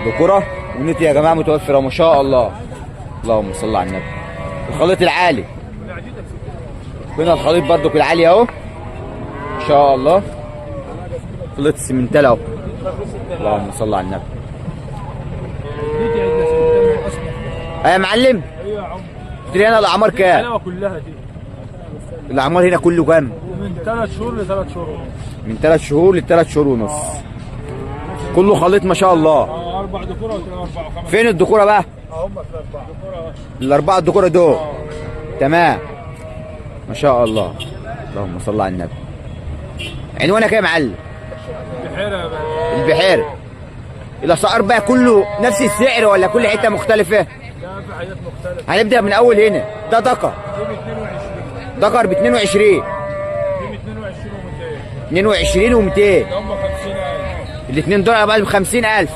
ذكوره ونتي يا جماعه متوفره ما شاء الله. اللهم صل على النبي. الخليط العالي هنا، الخليط برضو العالي اهو ما شاء الله. خليط السمنتال اهو. اللهم صل على النبي. يا معلم ايوه يا عم. اشتري هنا الاعمار كام؟ الحلاوه كلها دي الاعمار هنا كله كام؟ من 3 شهور ل 3 شهور ونص. من 3 شهور ل3 شهور ونص. كله خليط ما شاء الله. 4 ذكوره و 4 و5. فين الذكوره بقى؟ هم الاربعه ذكوره. الاربعه الذكوره دول. تمام ما شاء الله. اللهم صل على النبي. عنوانك ايه يا معلم؟ البحيره يا باشا. البحيره. الاسعار بقى كله نفس السعر ولا كل حته مختلفه؟ لا، في حاجات مختلفه. هنبدا من اول هنا. ده دكر. دي ب 22. دكر ب 22. دي ب 22 و200. 22 و200. هم 50,000. الاثنين دول بقى ب 50,000.